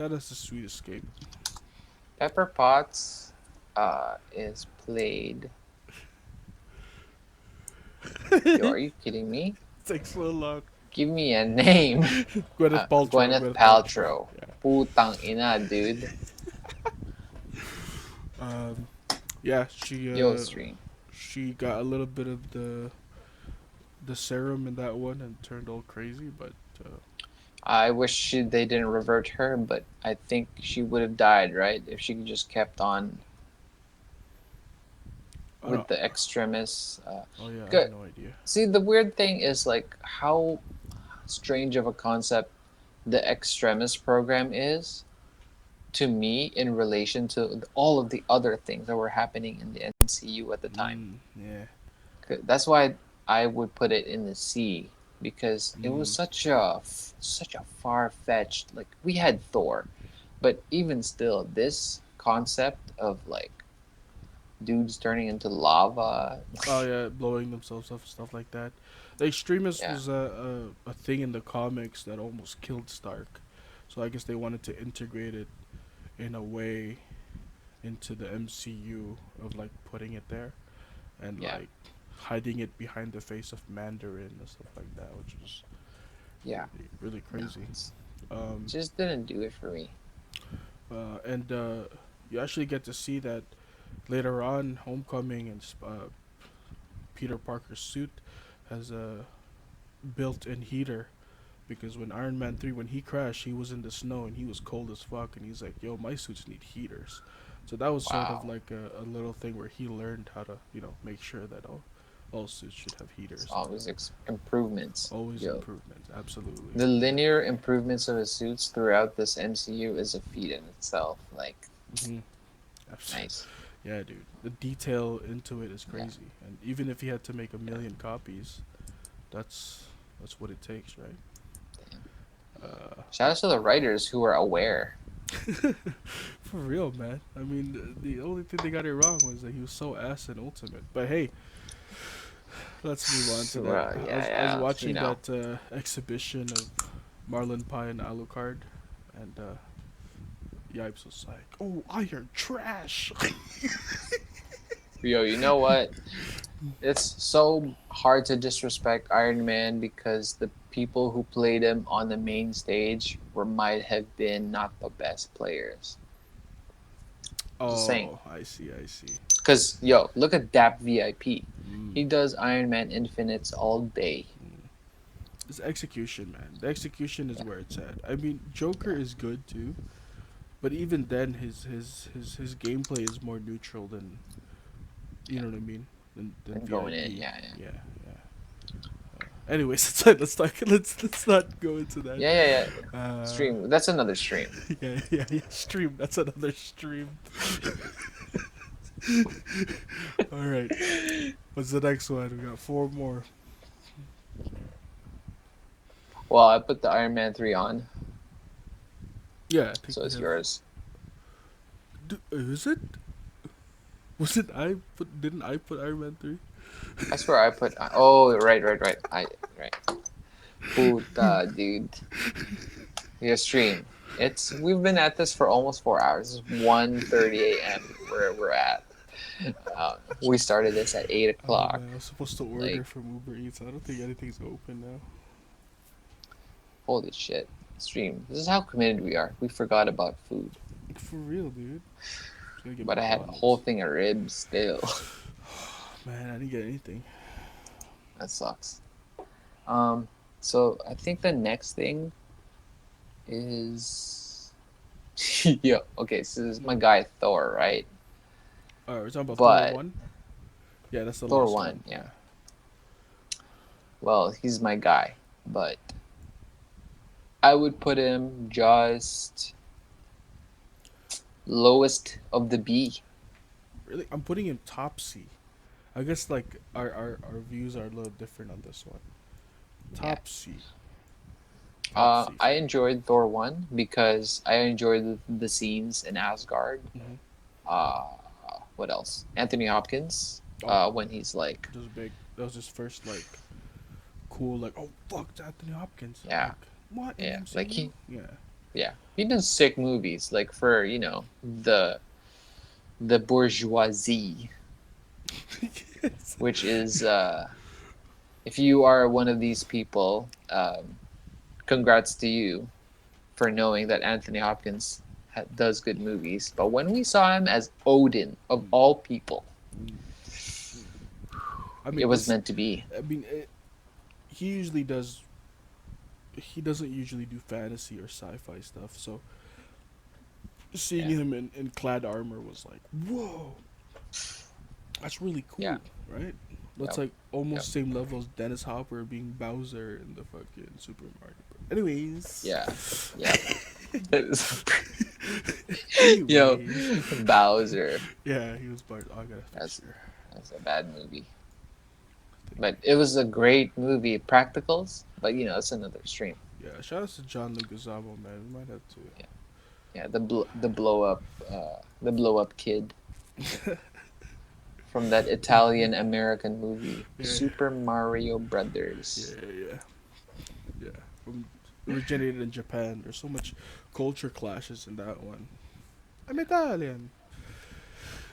That is a sweet escape. Pepper Potts is played. Yo, are you kidding me? Takes so long. Give me a name. Gwyneth Paltrow. Gwyneth Gwyneth Paltrow. Paltrow. Yeah. Putang ina, dude. Um. Yeah. Yo, stream. She got a little bit of the serum in that one and turned all crazy, but I wish they didn't revert her, but I think she would have died, right? If she just kept on I don't. with the extremists. Oh yeah, I have Good. no idea. See, the weird thing is like how strange of a concept the extremist program is to me in relation to all of the other things that were happening in the MCU at the time. Yeah. That's why I would put it in the C because it was Mm. such a far fetched. Like we had Thor, but even still, this concept of like dudes turning into lava. Oh yeah, blowing themselves up, stuff like that. The extremist Yeah, was a thing in the comics that almost killed Stark, so I guess they wanted to integrate it in a way into the MCU of like putting it there and yeah, like hiding it behind the face of Mandarin and stuff like that, which is yeah. really No, crazy. it's Um, just didn't do it for me. and you actually get to see that later on, Homecoming and Peter Parker's suit has a built-in heater because when Iron Man 3 when he crashed, he was in the snow and he was cold as fuck and he's like, "Yo, my suits need heaters." So that was sort of Wow, like a little thing where he learned how to, make sure that all suits should have it's heaters and always improvements. always Yo, improvements. Absolutely. the linear improvements of his suits throughout this MCU is a feat in itself. Like, Mhm. nice. Yeah, dude. The detail into it is Yeah, crazy. And even if he had to make a yeah. million copies, that's that's what it takes, right? Damn. Shout But out to the writers who are aware. for real, man. I mean, the only thing they got it wrong was that he was so ass in Ultimate. But hey, let's move on to that. Well, yeah, I was yeah. watching that exhibition of Marlon Pie and Alucard, and Yipes was like, "Oh, Iron trash." Yo, you know what? It's so hard to disrespect Iron Man because the people who played him on the main stage might have been not the best players. Just saying. Oh, I see, I see. Because, yo, look at Dap VIP. Mm. He does Iron Man Infinites all day. It's execution, man. The execution is Yeah, where it's at. I mean, Joker yeah, is good too, but even then, his gameplay is more neutral than you yeah. know what I mean than And going in, VIP. yeah, yeah. Yeah, yeah. Anyways, let's talk. Let's not go into that. Yeah, yeah, yeah. Uh, Stream. That's another stream. yeah. Stream. That's another stream. All right. What's the next one? We got four more. Well, I put the Iron Man 3 on, Yeah, I think so we it's have. yours. Is it? Was it I put? Didn't I put Iron Man 3? I swear I put. Oh, right, right, right. Right. Puta, dude. Your stream. We've been at this for almost 4 hours. It's 1:30 a.m. where we're at. We started this at 8 o'clock. Man, I was supposed to order Like, from Uber Eats. I don't think anything's open now. holy shit. Stream. This is how committed we are. We forgot about food. For real, dude. Just gotta get But I had a whole McDonald's. thing of ribs still. Man, I didn't get anything. That sucks. Um, so I think the next thing is yeah, okay, so this is my guy Thor, right? Alright, we're talking about Thor But 1? Yeah, that's the Thor last 1, one. yeah. Yeah. Well, he's my guy, but I would put him just lowest of the B. Really? I'm putting him top C. I guess, like, our views are a little different on this one. Yeah. Top C. Top C I for me. enjoyed Thor 1 because I enjoyed the scenes in Asgard. Hmm. Uh, what else? Anthony Hopkins, Oh, when he's like, that was big. That was his first, cool, oh, fuck, it's Anthony Hopkins. yeah, Like, what? In yeah, like MCU? Yeah. Yeah, he does sick movies like for the bourgeoisie, Yes. which is if you are one of these people, congrats to you for knowing that Anthony Hopkins does good movies. But when we saw him as Odin of Mm, all people, mm, mm. I it mean, was it's. meant to be. I mean, he usually does. He doesn't usually do fantasy or sci-fi stuff. So seeing Yeah, him in clad armor was like, whoa, that's really yeah, cool, right? That's yep, like yep, almost same level as Dennis Hopper being Bowser in the fucking Super Mario. Anyways, yeah, yep. Yo, anyways, Bowser. yeah, he was part. Oh, I got a That's picture. that's a bad movie. I think. But it was a great movie. Practicals, but it's another stream. Yeah, shout out to John Leguizamo, man. We might have Yeah, yeah. The blow up kid to. from that Italian American movie, Yeah, Super Mario yeah, Brothers. yeah, yeah. From originated in Japan. There's so much culture clashes in that one. I'm Italian.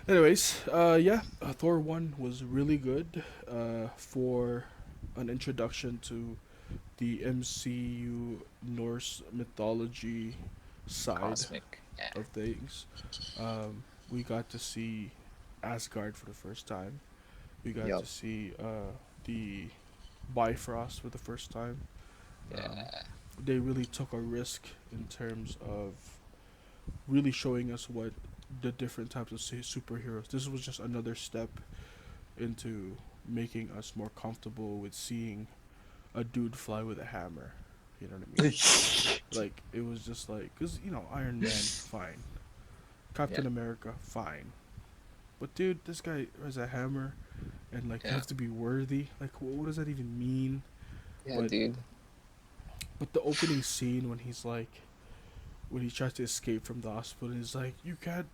Anyways, yeah, Thor 1 was really good for an introduction to the MCU Norse mythology side Cosmic. Yeah. of things. We got to see Asgard for the first time. We got Yup. to see the Bifrost for the first time. Um, Yeah. they really took a risk in terms of really showing us what the different types of superheroes. This was just another step into making us more comfortable with seeing a dude fly with a hammer. You know what I mean? Like it was just like, cause Iron Man, fine. Yeah. Captain America, fine. But dude, this guy has a hammer, and like you Yeah. have to be worthy. Like, what does that even mean? Yeah, But dude. the opening scene when he's like, when he tries to escape from the hospital, he's like, "You can't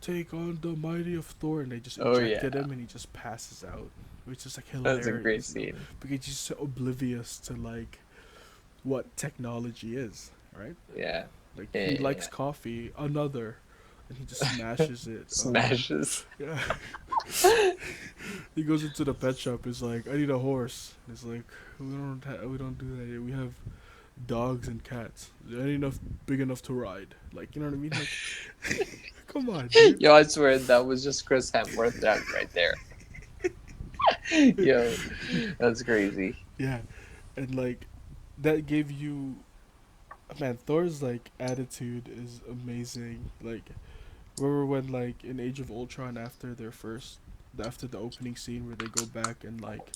take on the mighty of Thor," and they just Oh yeah. injected him, and he just passes out, which is like That's a great hilarious, scene. because he's so oblivious to like what technology is, right? Yeah. Like he likes Yeah. coffee, another, and he just smashes it. Smashes. Yeah. He goes into the pet shop. Is like, I need a horse. It's like, we don't do that here. We have dogs and cats. They're enough big enough to ride. Like, you know what I mean? Like, come on, dude. Yo, I swear that was just Chris Hemsworth that right there. Yo, that's crazy. Yeah, and like that gave you, man. Thor's like attitude is amazing. Like, remember when like in Age of Ultron after the opening scene where they go back and like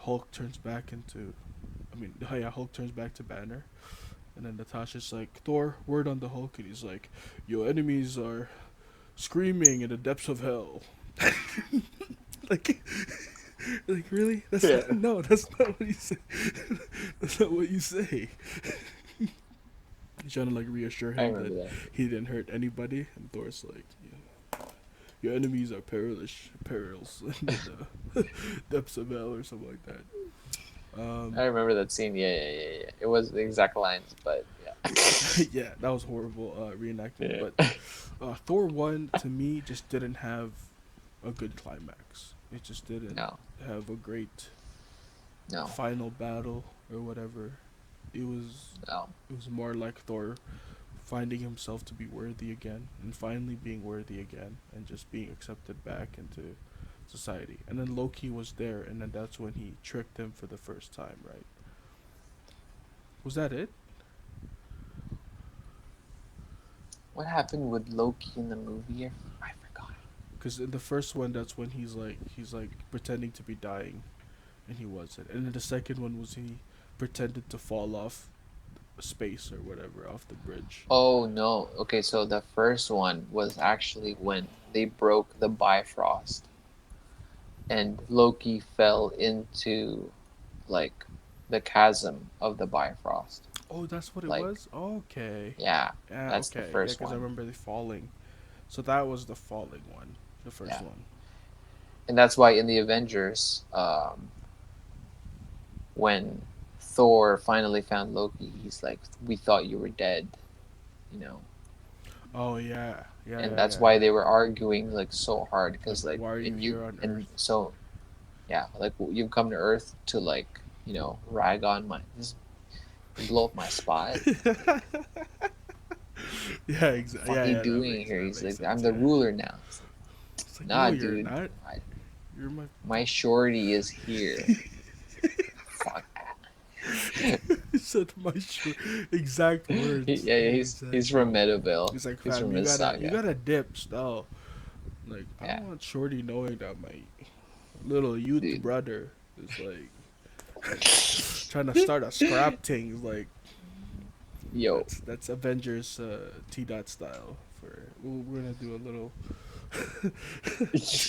Hulk turns back into, I mean, yeah, Hulk turns back to Banner. And then Natasha's like, Thor, word on the Hulk. And he's like, your enemies are screaming in the depths of hell. like, like really? That's Yeah. not, no, that's not what you say. That's not what you say. He's trying to like reassure I him that remember that. he didn't hurt anybody. And Thor's like, yeah, your enemies are perils in the depths of hell or something like that. I remember that scene. Yeah, yeah, yeah, yeah. It was the exact lines, but yeah. Yeah, that was horrible reenactment. Yeah. But Thor 1 to me just didn't have a good climax. It just didn't No, have a great no, final battle or whatever. It was no. it was more like Thor finding himself to be worthy again and finally being worthy again and just being accepted back into society. And then Loki was there and then that's when he tricked him for the first time, right? Was that it? What happened with Loki in the movie? I forgot. Because in the first one, that's when he's like pretending to be dying, and he wasn't. And then the second one was he pretended to fall off space or whatever off the bridge. Oh no. Okay, so the first one was actually when they broke the Bifrost and Loki fell into like the chasm of the Bifrost. Oh, that's what it Like, was. Okay. yeah, Yeah. that's the Okay. Yeah. first Because I one. remember they falling. So that was the falling one, the first Yeah, one. and that's why in the Avengers, when Thor finally found Loki, he's like, "We thought you were dead." you know, Oh yeah, yeah, and yeah, that's yeah. why they were arguing like so hard Like, because like why are you and you here on and Earth? so yeah, like you've come to Earth to like rag on my just blow up my spot. Yeah, Fuck yeah, you yeah. doing here? That He's makes like, I'm sense. the Yeah. ruler now. It's like, It's like, nah, no, you're dude, not. You're my. my shorty is here. Fuck. He said my exact words. Yeah, he's Exact from words. Meadowville. He's like, He's fam, from you Mississauga. gotta dip still. Like, I Yeah, don't want Shorty knowing that my little youth dude. brother is like trying to start a scrap thing. Like, Yo, that's Avengers T dot style. We're gonna do a little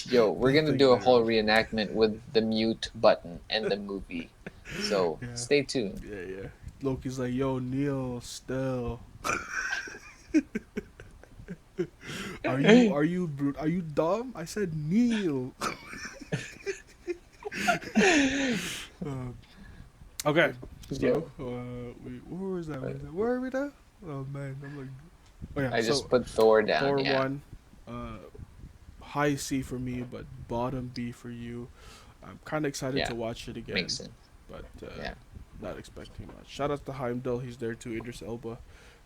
yo, we're gonna thing do a later whole on. reenactment with the mute button and the movie. So Yeah, stay tuned. yeah. Loki's like, yo, Neil, still. Are you dumb? I said Neil. um, okay, so Yo, where was that? Where are we now? Oh man, I'm like, oh yeah. I So just put Thor down. Thor Yeah, one, uh, high C for me, but bottom B for you. I'm kind of excited yeah, to watch it makes again, sense. but Yeah, not expecting much. Shout out to Heimdall, he's there too. Idris Elba,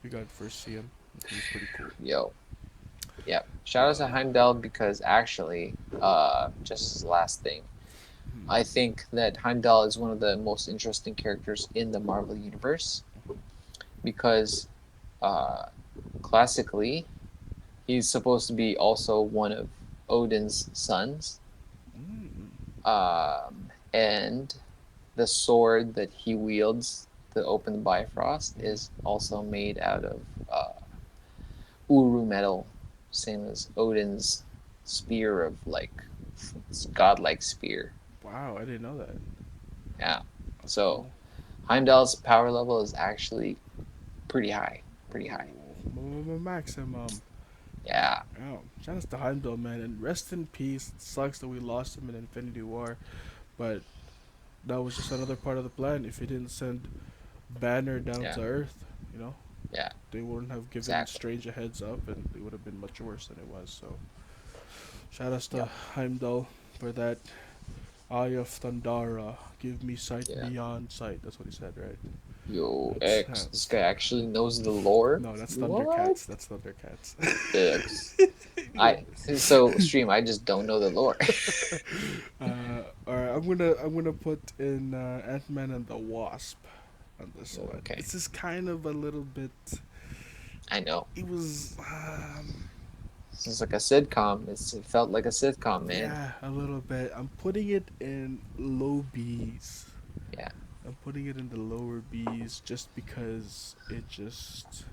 we got to first see him. He was pretty cool. yo, yeah. Shout out to Uh, Heimdall because actually, just as the last thing, hmm, I think that Heimdall is one of the most interesting characters in the Marvel universe because uh, classically, he's supposed to be also one of Odin's sons. mm, And the sword that he wields to open the Bifrost mm. is also made out of Uru metal, same as Odin's spear of like godlike spear. Wow, I didn't know that. Yeah. That's So cool. Heimdall's power level is actually pretty high. Pretty high. Maximum. Yeah. Oh, shout out to Heimdall, man, and rest in peace. It sucks that we lost him in Infinity War, but that was just another part of the plan. If he didn't send Banner down Yeah. to Earth, you know, Yeah. they wouldn't have given Exactly. Strange a heads up, and it would have been much worse than it was. So, shout out to Yep. Heimdall for that. Eye of Thundara, give me sight Yeah. beyond sight. That's what he said, right? Yo, That's X. This guy actually knows the lore. no, that's What? Thundercats. That's Thundercats. X. I so stream. I just don't know the lore. All right, I'm gonna put in Ant Man and the Wasp on this one. Okay. This is kind of a little bit. I know. It was, It's like a sitcom. It felt like a sitcom, man. yeah, a little bit. I'm putting it in low B's. Yeah. I'm putting it in the lower B's just because it just.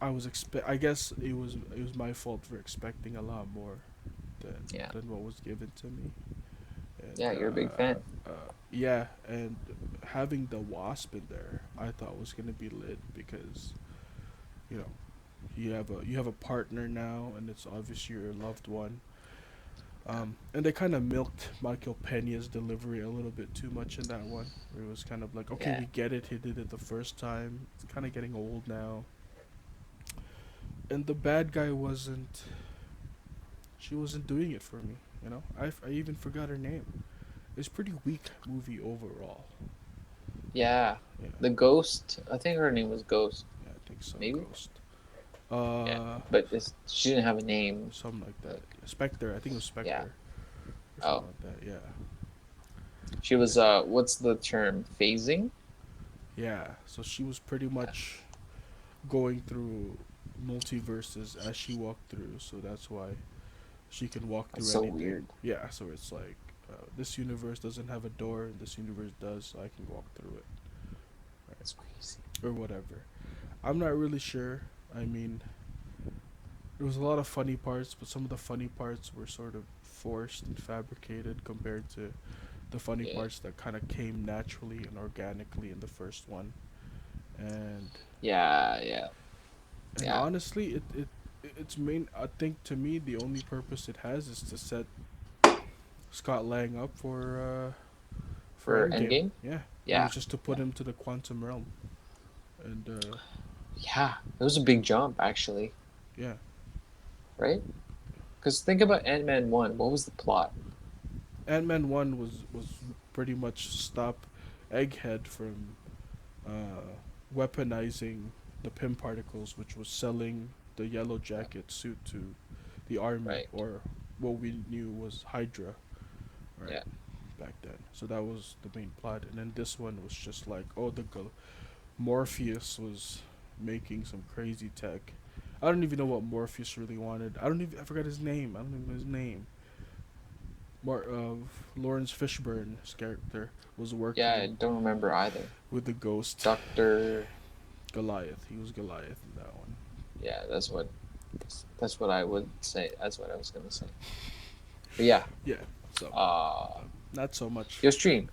I guess it was my fault for expecting a lot more Yeah. than what was given to me. And Yeah. You're a big fan. yeah, and having the Wasp in there, I thought was gonna be lit because you know you have a partner now, and it's obviously your loved one. And they kind of milked Michael Pena's delivery a little bit too much in that one. Where it was kind of like, okay, Yeah. we get it. He did it the first time. It's kind of getting old now. And the bad guy wasn't. She wasn't doing it for me. You know, I even forgot her name. It's pretty weak movie overall. Yeah. Yeah, The Ghost. I think her name was Ghost. yeah, I think so. Maybe. Ghost. Yeah. Uh, But she didn't have a name. something like that. Like. Spectre. I think it was Yeah. Spectre or Oh. something like that. Yeah. She Yeah. was. What's the term? Phasing. Yeah. So she was pretty Yeah. much going through multiverses as she walked through. So that's why she can walk That's through so anything. weird. Yeah. So it's like this universe doesn't have a door, and this universe does, so I can walk through it, That's crazy. or whatever. I'm not really sure. I mean, there was a lot of funny parts, but some of the funny parts were sort of forced and fabricated compared to the funny Yeah. parts that kind of came naturally and organically in the first one. And Yeah. Yeah. and Yeah. honestly, its main, I think, to me, the only purpose it has is to set Scott Lang up for For Endgame. Endgame. Yeah, it Yeah. was just to put Yeah. him to the quantum realm, and Yeah, it was a big jump actually, Yeah, right? Because think about Ant-Man 1. What was the plot? Ant-Man 1 was pretty much stop Egghead from weaponizing the Pym particles, which was selling the Yellow Yeah, Jacket suit to the army, right. or what we knew was Hydra, right, Yeah. back then. So that was the main plot, and then this one was just like, oh, Morpheus was making some crazy tech. I don't even know what Morpheus really wanted. I forgot his name. I don't even know his name. Lawrence Fishburne's character was Yeah, I working don't remember either. with the ghost Doctor. Goliath. He was Goliath in that one. Yeah, that's what I would say. That's what I was gonna say. But yeah, Yeah. So uh, not so much. your stream.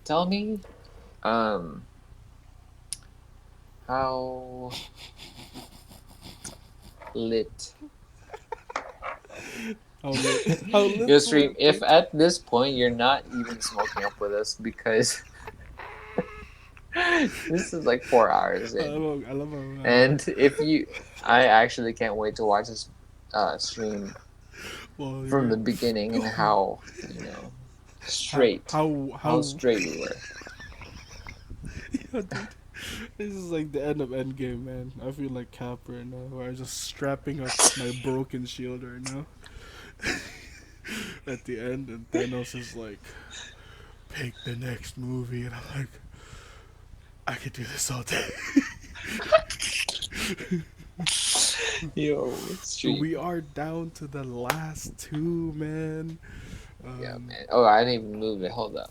Tell me, um, how lit How lit your would stream. it If be? at this point you're not even smoking up with us because this is like 4 hours in, I love how and if you, I actually can't wait to watch this stream well from you're the beginning and how how straight, how how how straight we were. yeah, dude. This is like the end of Endgame, man. I feel like Cap right now, where I'm just strapping up my broken shield right now at the end, and Thanos is like, "Pick the next movie," and I'm like, "I could do this all day." Yo, stream. We are down to the last two, man. Yeah, Um, man. Oh, I didn't even move it. Hold up.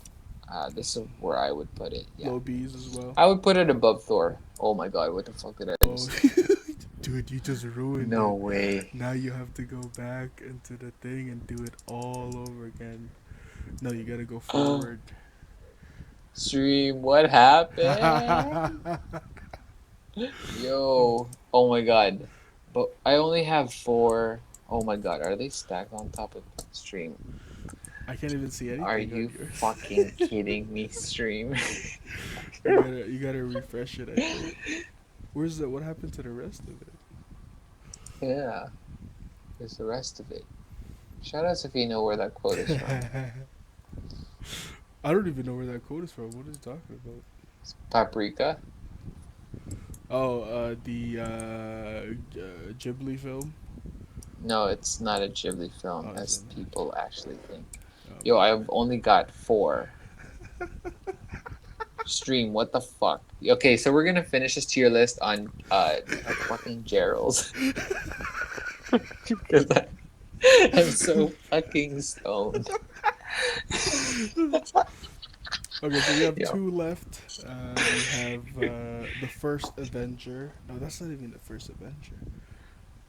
This is where I would put it. Yeah, Low B's as well. I would put it above Thor. Oh my god, what the fuck did I Oh, just say? dude, you just ruined No it. way. Now you have to go back into the thing and do it all over again. No, you gotta go forward. Stream, what happened? Yo, oh my god. But I only have four. Oh my god, are they stacked on top of stream? I can't even see Are anything you on yours. fucking kidding me, stream? You gotta refresh it. I think. Where's the what happened to the rest of it? Yeah, there's the rest of it. Shout outs if you know where that quote is from. I don't even know where that quote is from. What is he talking about? Paprika? Oh, the Ghibli film. No, it's not a Ghibli film, Oh, is as it not? people actually think. Yo, Okay. I've only got four. Stream, what the fuck? Okay, so we're gonna finish this tier list on fucking Gerald's because I'm so fucking stoned. Okay, so we have Yo, two left. We have the first Avenger. No, that's not even the first Avenger.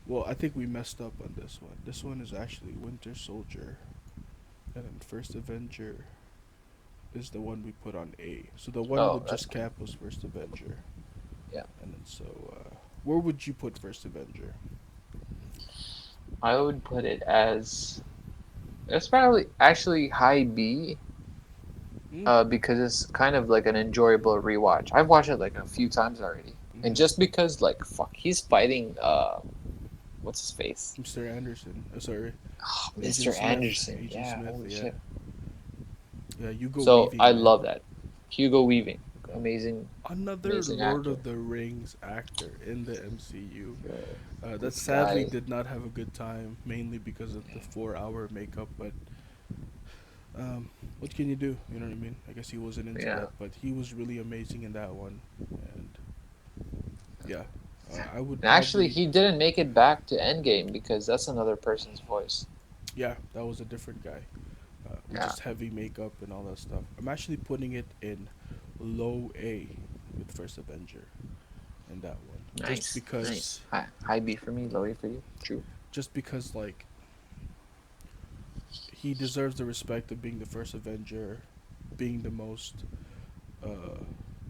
Well, I think we messed up on this one. This one is actually Winter Soldier, and then First Avenger is the one we put on A. So the one oh, with that's just fine. Cap was First Avenger, Yeah, and then where would you put First Avenger? I would put it as it's probably actually high B, Mm. because it's kind of like an enjoyable rewatch. I've watched it like a few times already, and Mm-hmm. just because like fuck, he's fighting what's his face? Mr. Anderson. Sorry, Oh, Agent Mr. Smith. Anderson. Agent Yeah, Smith. holy Yeah, shit. yeah. Hugo So Weaving, I man. love that. Hugo Weaving, amazing, Another amazing Lord actor. of the Rings actor in the MCU. Yo, That this sadly guy. did not have a good time, mainly because of the 4 hour makeup. But what can you do? You know what I mean? I guess he wasn't into Yeah. that, but he was really amazing in that one. And yeah, I would And actually, probably he didn't make it back to Endgame because that's another person's voice. yeah, that was a different guy with Yeah. just heavy makeup and all that stuff. I'm actually putting it in low A with First Avenger and that one, Nice. Nice. High B for me, low A for you. True. just because like he deserves the respect of being the first Avenger, being the most, uh,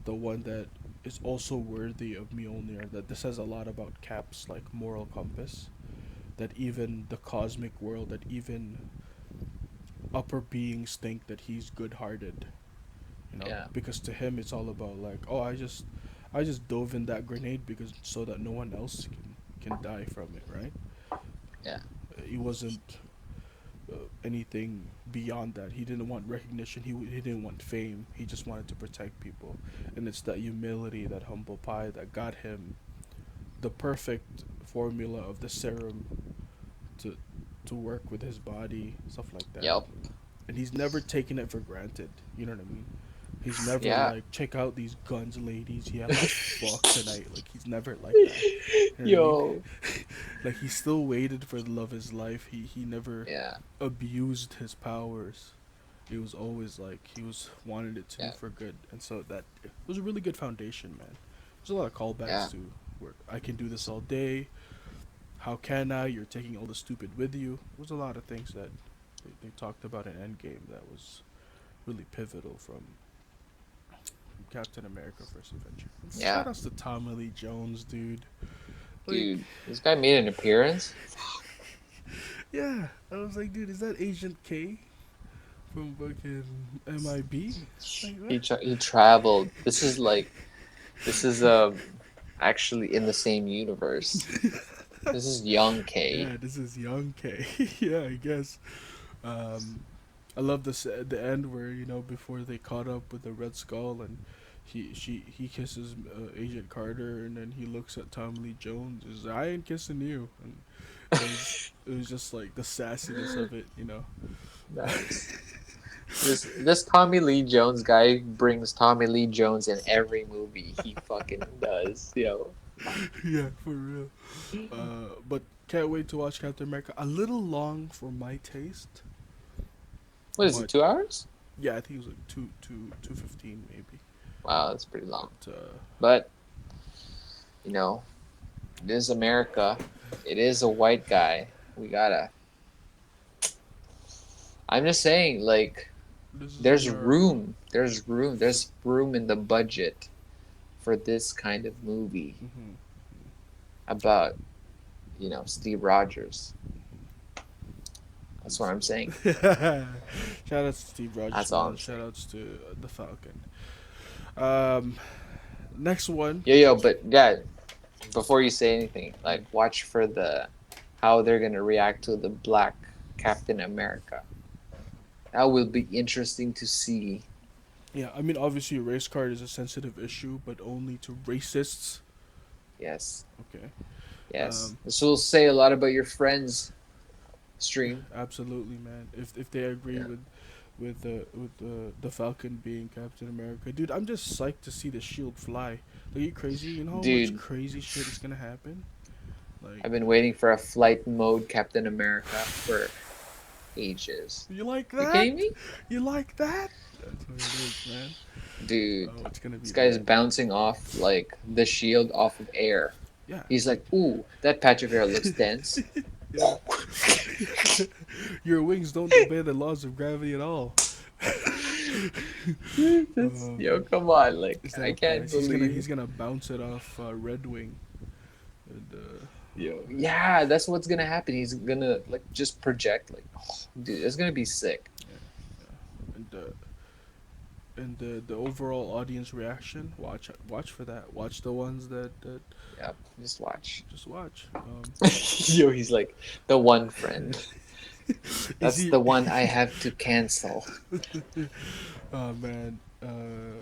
the one that is also worthy of Mjolnir. That this says a lot about Cap's like moral compass. That even the cosmic world, that even upper beings think that he's good-hearted. You know, Yeah. because to him it's all about like, oh, I just dove in that grenade because so that no one else can die from it, right? Yeah. He wasn't anything beyond that. He didn't want recognition. He didn't want fame. He just wanted to protect people, and it's that humility, that humble pie, that got him the perfect formula of the serum to work with his body, stuff like that. Yep. And he's never taken it for granted. You know what I mean? He's never Yeah. like, check out these guns, ladies. Yeah, let's fuck tonight. Like he's never like that. You know what I mean? Yo. Like he still waited for the love of his life. He never Yeah. abused his powers. He was always like he was wanted it to be Yeah. for good, and so that it was a really good foundation, man. There's a lot of callbacks Yeah. to where I can do this all day. How can I? You're taking all the stupid with you. There was a lot of things that they talked about in Endgame that was really pivotal from Captain America: First Avenger. And Yeah. shout outs to Tommy Lee Jones, dude. Like, Dude, this guy made an appearance. yeah, I was like, dude, is that Agent K from fucking MIB? Like what? He traveled. This is actually in the same universe. This is young K. Yeah, this is young K. Yeah, I guess. Um, I love this the end where before they caught up with the Red Skull and he kisses Agent Carter and then he looks at Tommy Lee Jones. Is I ain't kissing you, and it was just like the sassiness of it. Nice. This Tommy Lee Jones guy brings Tommy Lee Jones in every movie he fucking does. Yo. Yeah, for real. But can't wait to watch Captain America. A little long for my taste, What is it? but 2 hours? yeah, I think it was like 2:15 maybe. Wow, that's pretty long. But But you know, it is America. It is a white guy. We gotta. I'm just saying, like, this is there's America. room. There's room. There's room in the budget for this kind of movie Hmm. about, Steve Rogers. That's what I'm saying. Shout outs to Steve Rogers, That's all man. I'm Shout saying. outs to the Falcon. Um, next one. Yo, but yeah, before you say anything, like, watch for the how they're gonna react to the black Captain America. That will be interesting to see. Yeah, I mean, obviously, a race card is a sensitive issue, but only to racists. Yes, Okay. yes. Um, This will say a lot about your friends. Stream. Absolutely, man. If they agree Yeah, with the Falcon being Captain America, dude, I'm just psyched to see the shield fly. Like, you crazy? You know how much dude. crazy shit is gonna happen? Like, I've been waiting for a flight mode Captain America for ages. you like You that? kidding me? You like that? That's what it is, man. Dude, Oh, it's gonna be this guy's lit. bouncing off like the shield off of air. Yeah, He's like like, ooh, that patch of air looks dense. yeah. Your wings don't obey the laws of gravity at all. Yo, Man. come on, like Is I that can't nice? He's gonna believe. he's gonna bounce it off Red Wing, and Yo, yeah, that's what's gonna happen. He's gonna like just project, like, oh, dude, it's gonna be sick. yeah, yeah. And the overall audience reaction. Watch for that. Watch the ones that Yep, just watch. just watch. Yo, he's like the one friend. Is That's he? the one I have to cancel. Oh man.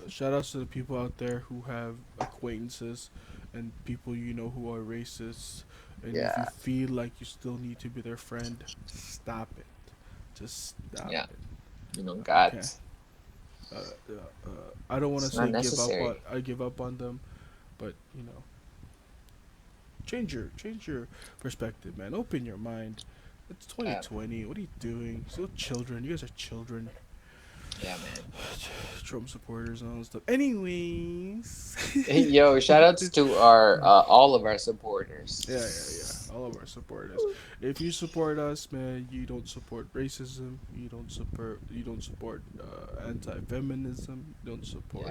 Shout outs to the people out there who have acquaintances and people who are racist. And if you Yeah, feel like you still need to be their friend, stop it. Just stop yeah, it. God, Okay. I don't want to it's not say give up on. necessary. I give up on them, but change your perspective, man. Open your mind. It's Yeah, 2020. What are you doing? Still children. You guys are children. yeah, man. Trump supporters and all that stuff. Anyways. Yo, shout outs to our all of our supporters. Yeah. All of our supporters. If you support us, man, you don't support racism. You don't support anti-feminism. You don't support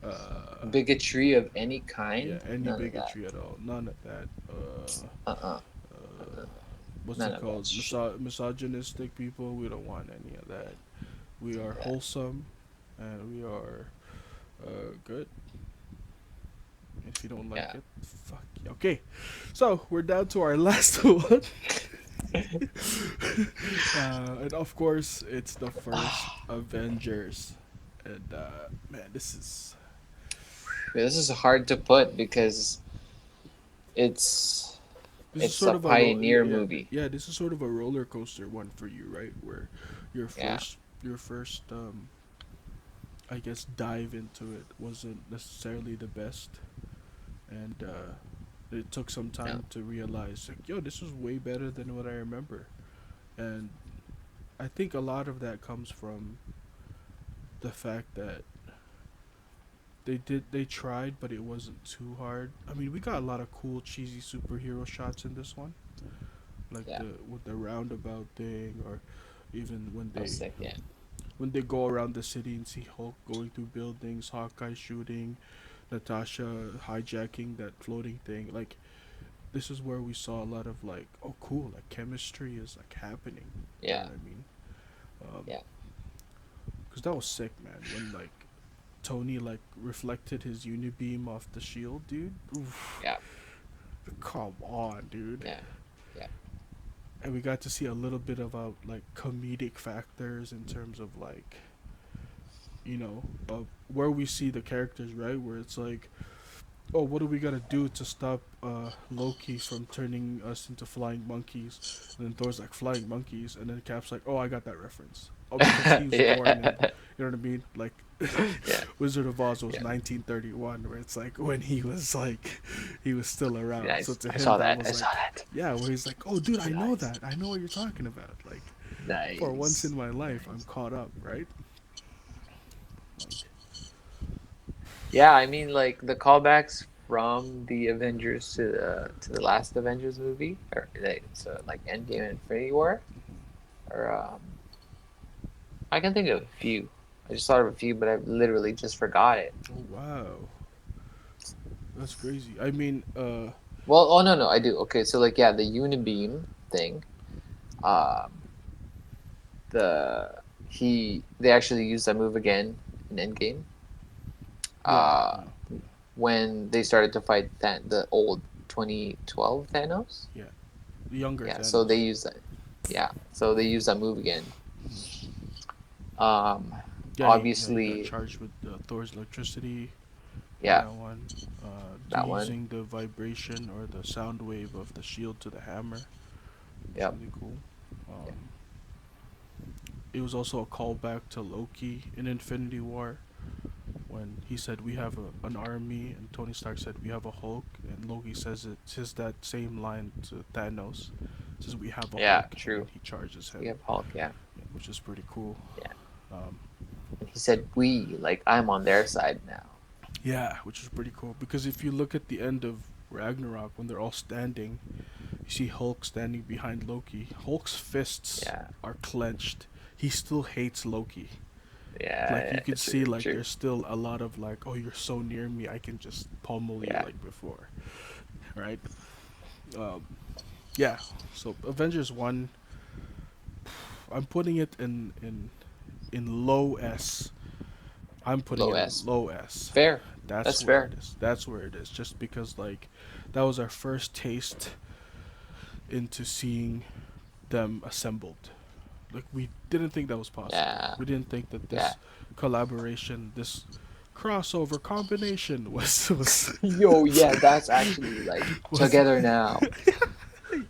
Yeah, uh, bigotry of any yeah, kind. any None of that. bigotry at all. None of that. Uh-uh. Uh, what's None it of that called? shit. Misogynistic people. We don't want any of that. We are Yeah. wholesome, and we are good. If you don't like Yeah. it, fuck you. Okay, so we're down to our last one. And of course, it's the first Avengers. And man, This is hard to put because it's this is it's sort a of a pioneer yeah, movie. yeah. This is sort of a roller coaster one for you, right? Where your Yeah. first I guess dive into it wasn't necessarily the best, and it took some No. time to realize like, yo, this was way better than what I remember, and I think a lot of that comes from the fact that they tried, but it wasn't too hard. I mean, we got a lot of cool cheesy superhero shots in this one, like Yeah. the with the roundabout thing, or even I was sick. Yeah. when they go around the city and see Hulk going through buildings, Hawkeye shooting, Natasha hijacking that floating thing. Like this is where we saw a lot of like, oh cool, like chemistry is like happening. You know Yeah. what I mean? Yeah. Cause that was sick, man. When like Tony like reflected his unibeam off the shield, dude. Oof, Yeah. come on, dude. Yeah. Yeah. And we got to see a little bit about like comedic factors in terms of like, where we see the characters, right? Where it's like, oh, what do we gotta do to stop Loki from turning us into flying monkeys? And then Thor's like, flying monkeys, and then Cap's like, oh, I got that reference. Oh, because he was born in, Yeah. you know what I mean? Like, Yeah. Wizard of Oz was Yeah. 1931, where it's like when he was like, he was still around. So Nice. to I him, saw that that. was I saw like, that. yeah, where he's like, oh, dude, I know Nice. that. I know what you're talking about. Like, for once Nice. in my life, I'm Nice. caught up, right? Like, Yeah, I mean, like the callbacks from the Avengers to the last Avengers movie, or like, so like Endgame and Infinity War, or I can think of a few. I just thought of a few, but I literally just forgot it. oh wow, that's crazy. I mean, Well, oh no, no, I do. Okay, so like yeah, the Unibeam thing. Um, the they actually used that move again in Endgame. yeah, Uh, yeah, when they started to fight the old 2012 Thanos. yeah. The younger Yeah, so they Thanos. use that. Yeah, so they use that move again. Um, Yeah, he got obviously, charged with Thor's electricity in yeah, that one. that one. Using the vibration or the sound wave of the shield to the hammer. It's Yep. really cool. Yeah. Um, it was also a callback to Loki in Infinity War when he said we have an army, and Tony Stark said we have a Hulk, and Loki says that same line to Thanos, says we have a Yeah, Hulk, and then true. he charges We him, have Hulk. Yeah, which is pretty cool. yeah. Um, And he said we, like I'm on their side now. yeah, which is pretty cool because if you look at the end of Ragnarok when they're all standing, you see Hulk standing behind Loki. Hulk's fists Yeah, are clenched. He still hates Loki. Like yeah, you could yeah, see, true, like true. there's still a lot of like, oh, you're so near me, I can just pummel you Yeah, like before, right? Um, yeah. So Avengers one, I'm putting it in low S. I'm putting low it in S. low S. Fair. That's That's where fair. it is. That's where it is. Just because like that was our first taste into seeing them assembled. Like we didn't think that was possible. Yeah, We didn't think that yeah. this collaboration, this crossover combination was Yo, yeah, that's actually like was together now.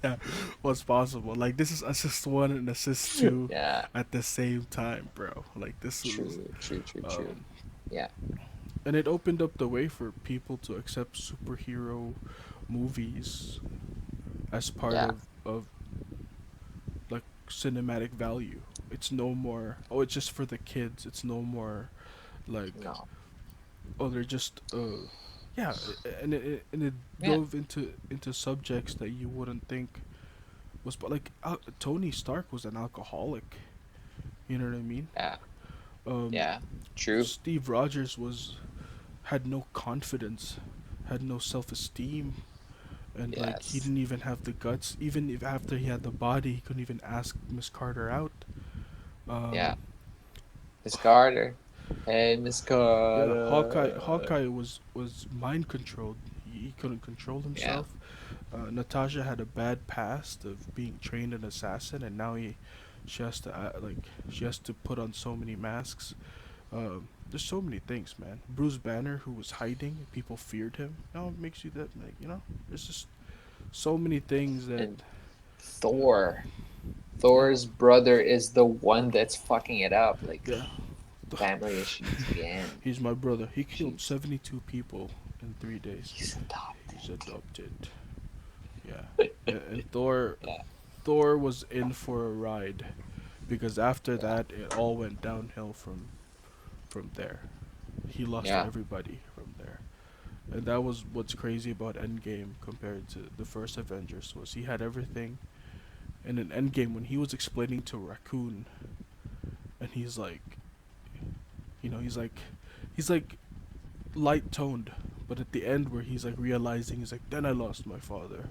yeah, was possible. Like this is assist one and assist two Yeah, at the same time, bro. Like this was true, true, true, true. um Yeah, and it opened up the way for people to accept superhero movies as part yeah. of like cinematic value. It's no more, oh, it's just for the kids. It's no more like, No. oh, they're just yeah, and it Yeah, dove into subjects that you wouldn't think was, but like Tony Stark was an alcoholic. You know what I mean? yeah, Um, yeah. True. Steve Rogers was had no confidence, had no self esteem, and like he Yes. didn't even have the guts. Even if after he had the body, he couldn't even ask Miss Carter out. Yeah. Um, Miss Carter. Hey, Miss yeah, Carter. Hawkeye was mind controlled. he couldn't control Yeah. himself. Natasha had a bad past of being trained an assassin, and now she has to she has to put on so many masks. There's so many things, man. Bruce Banner, who was hiding, people feared him. Now it makes you that like there's just so many things that And yeah Thor. yeah Thor's brother is the one that's fucking it up. Like yeah. family issues again. He's my brother. He killed Jeez. 72 people in 3 days. He's He's adopted. adopted. Yeah, and Yeah. Thor was in for a ride because after Yeah. that it all went downhill from there. He lost Yeah. everybody from there. And that was what's crazy about Endgame compared to the first Avengers was he had everything. And in Endgame when he was explaining to Raccoon and he's like, he's like light toned, but at the end where he's like realizing he's like then I lost my father,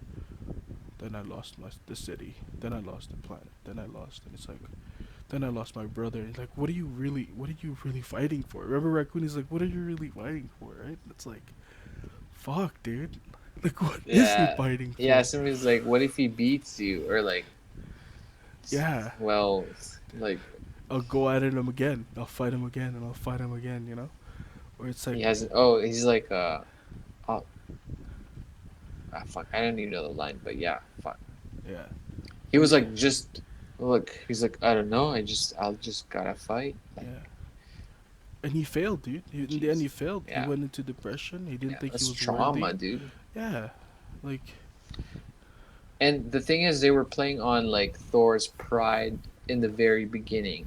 then I lost the city, then I lost the planet, then I lost, and it's like then I lost my brother. And he's like, what are you really fighting for? Remember Raccoon? He's like, what are you really fighting for? Right? It's like, fuck, dude. Like, what is he Yeah. fighting Yeah. for? Somebody's like, what if he beats you? Or like, Yeah, well, like I'll go at him again. I'll fight him again, and I'll fight him again. Or it's like, he hasn't. Oh, he's like, oh, fuck. I don't even know the line, but yeah, fuck. yeah, He was and like, just look. He's like, I don't know. I'll just gotta fight. Like, yeah, and he failed, dude. In the end, jeez. he failed. He Yeah. went into depression. He didn't Yeah. think he That's was worthy. trauma, dude. Yeah, like, And the thing is, they were playing on like Thor's pride in the very beginning,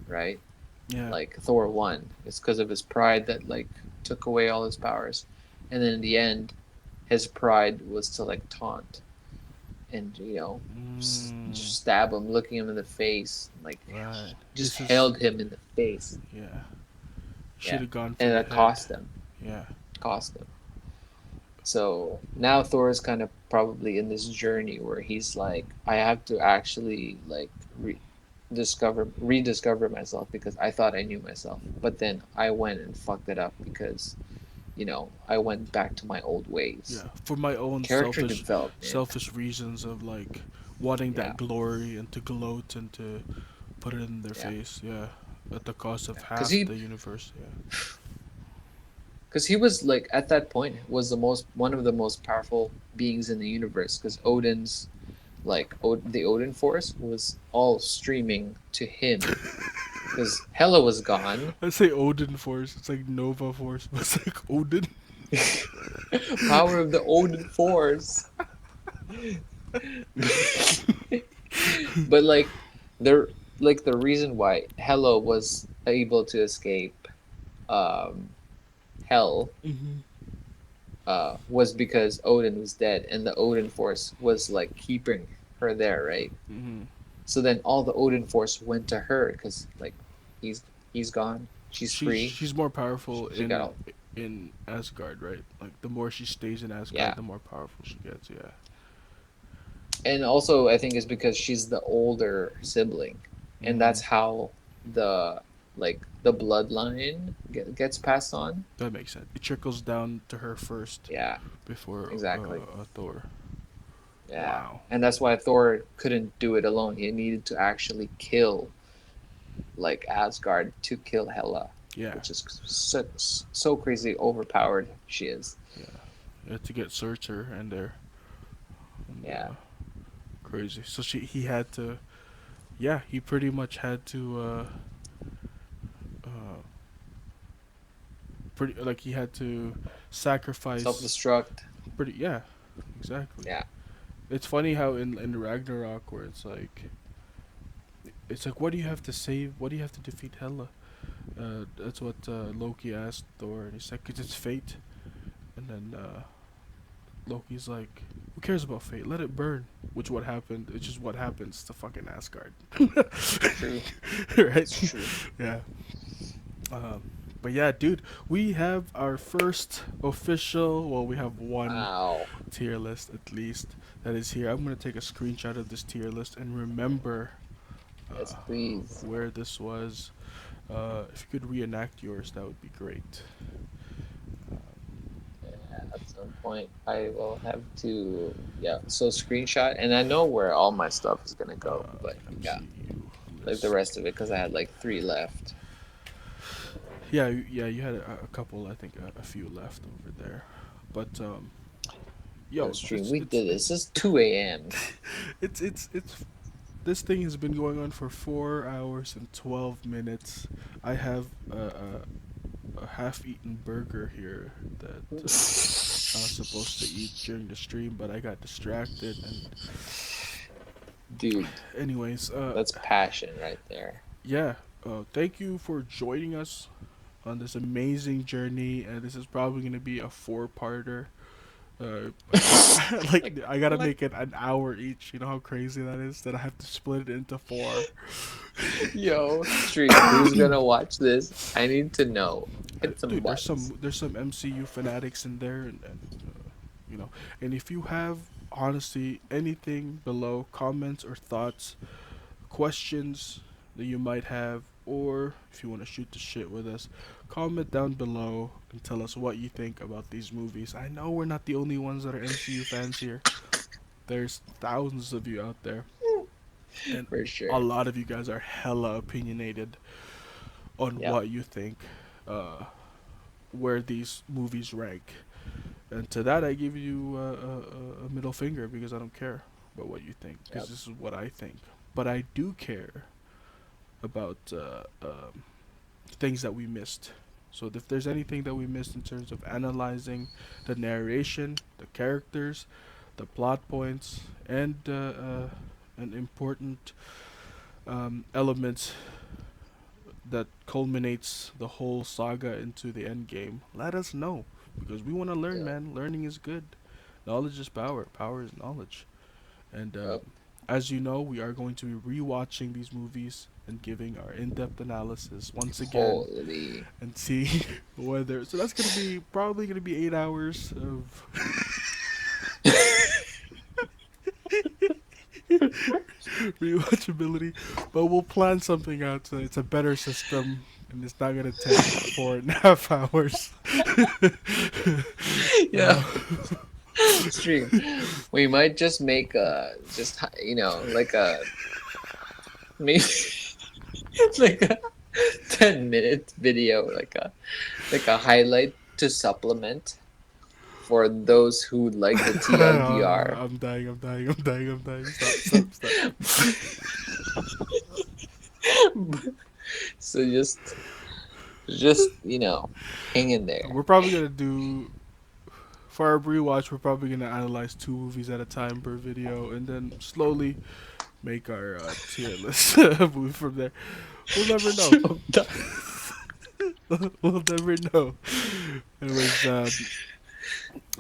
right? yeah. Like Thor won. It's because of his pride that like took away all his powers, and then in the end, his pride was to like taunt and just Mm, stab him, looking him in the face, like right. just This is held him in the face. yeah. Should Yeah, have gone for and the that head. cost him. Yeah. Cost him. So now Thor is kind of probably in this journey where he's like, I have to actually like rediscover myself because I thought I knew myself, but then I went and fucked it up because I went back to my old ways. Yeah. For my own Character development. selfish reasons of like wanting Yeah, that glory and to gloat and to put it in their yeah, face. Yeah. At the cost of yeah. Because half he, the universe. Yeah. because he was like at that point was the most one of the most powerful beings in the universe. Because Odin's like the Odin Force was all streaming to him. Because Hela was gone. I say Odin Force. It's like Nova Force, but it's like Odin. Power of the Odin Force. But the the reason why Hela was able to escape um, hell Mm-hmm. was because Odin was dead, and the Odin Force was like keeping her there, right? Mm-hmm. So then all the Odin Force went to her because like he's he's gone, she's free, She's more powerful she got all in Asgard, right? Like the more she stays in Asgard, yeah. the more powerful she gets. Yeah. And also I think it's because she's the older sibling, and Mm-hmm. that's how the the bloodline gets passed on. That makes sense. It trickles down to her first Yeah, before exactly. Thor. Yeah, Wow. and that's why Thor couldn't do it alone. He needed to actually kill like Asgard to kill Hela, Yeah. which is so crazy overpowered she is. Yeah. You had to get Surtur in there. And, Yeah, crazy. So he had to. Yeah, he pretty much had to. Uh, pretty like he had to self sacrifice. destruct. Pretty yeah, exactly. Yeah, It's funny how in Ragnarok where it's like what do you have to save? What do you have to defeat Hela? That's what Loki asked Thor, and he's like, "Cause it's fate." And then Loki's like, "Who cares about fate? Let it burn." Which what happened? It's just what happens to fucking Asgard, true. It's right? true. Yeah. Um, but yeah, dude, we have our first official. Well, we have one Wow. tier list at least that is here. I'm gonna take a screenshot of this tier list and remember Yes, uh, please. where this was. If you could reenact yours, that would be great. Um, Yeah, some point I will have to, yeah, so screenshot, and I know where all my stuff is gonna go, but yeah, MCU like the list. rest of it because I had like three left. Yeah, yeah, you had a couple, I think, a few left over there, but Yo, yo, stream, we did this. It's 2 a.m. it's this thing has been going on for 4 hours and 12 minutes. I have a half-eaten burger here that I was supposed to eat during the stream, but I got distracted. And Dude, anyways, that's passion right there. yeah, thank you for joining us on this amazing journey. And this is probably gonna be a four-parter. Like I gotta Like, make it an hour each. You know how crazy that is. That I have to split it into four. yo, stream, who's gonna watch this? I need to know. Hit some Dude, buttons. there's some MCU fanatics in there, you know, and if you have honestly anything below, comments or thoughts, questions that you might have, or if you want to shoot the shit with us, comment down below and tell us what you think about these movies. I know we're not the only ones that are MCU fans here. There's thousands of you out there, and For a sure. lot of you guys are hella opinionated on Yep. what you think, uh, where these movies rank. And to that, I give you a middle finger because I don't care about what you think because Yep. this is what I think. But I do care about things that we missed. So if there's anything that we missed in terms of analyzing the narration, the characters, the plot points, and an important elements that culminates the whole saga into the end game, let us know because we want to learn, Yep. man. Learning is good. Knowledge is power. Power is knowledge. And Yep. as you know, we are going to be rewatching these movies and giving our in-depth analysis once again Holy. and see whether. So that's gonna be probably gonna be 8 hours of rewatchability, but we'll plan something out so it's a better system and it's not gonna take 4.5 hours. Yeah. uh, Stream. We might just make a just like a maybe like a 10-minute video, like a highlight to supplement for those who like the TLDR. I'm dying. I'm dying. I'm dying. I'm dying. Stop. Stop. Stop. So just hang in there. We're probably gonna do for our rewatch. We're probably gonna analyze two movies at a time per video, and then slowly make our tier list move from there. We'll never know. We'll never know. Anyways,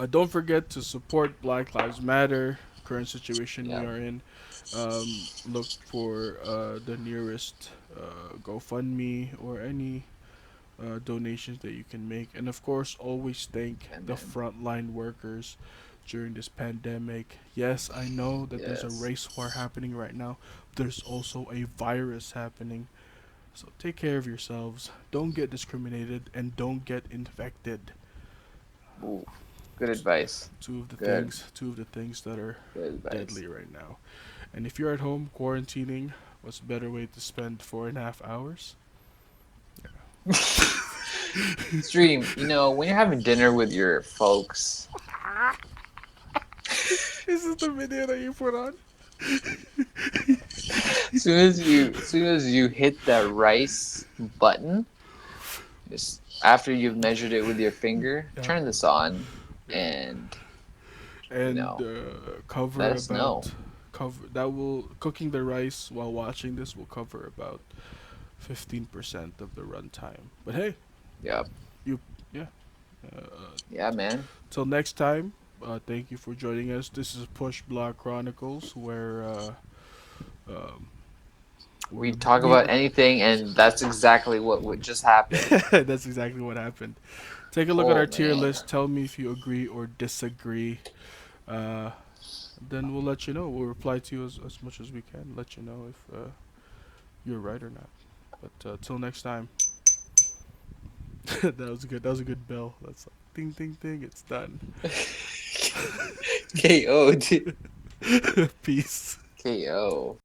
don't forget to support Black Lives Matter. Current situation we Yeah, are in. Look for the nearest GoFundMe or any donations that you can make, and of course, always thank and the then frontline workers during this pandemic. Yes, I know that there's a yes. race war happening right now. There's also a virus happening. So take care of yourselves. Don't get discriminated and don't get infected. Ooh, good advice. Good, Two of the things that are good advice. deadly right now. And if you're at home quarantining, what's a better way to spend 4.5 hours? Stream, when you're having dinner with your folks, This is the video that you put on. as soon as you hit that rice button, just after you've measured it with your finger, Yeah, turn this on yeah. and you And know, cover let us know. about cover that will cooking the rice while watching this will cover about 15% of the runtime. But hey, Yep. you yeah. Uh, Yeah, man. Till next time. Thank you for joining us. This is Push Block Chronicles, where um, We talk about anything, and that's exactly what would just happen. that's exactly what happened. Take a look at Oh our tier man. list. Tell me if you agree or disagree. Uh, then we'll let you know. We'll reply to you as much as we can. Let you know if you're right or not. But till next time. That was good. That was a good bell. That's Ding ding ding. It's done. KO, dude. Peace. KO.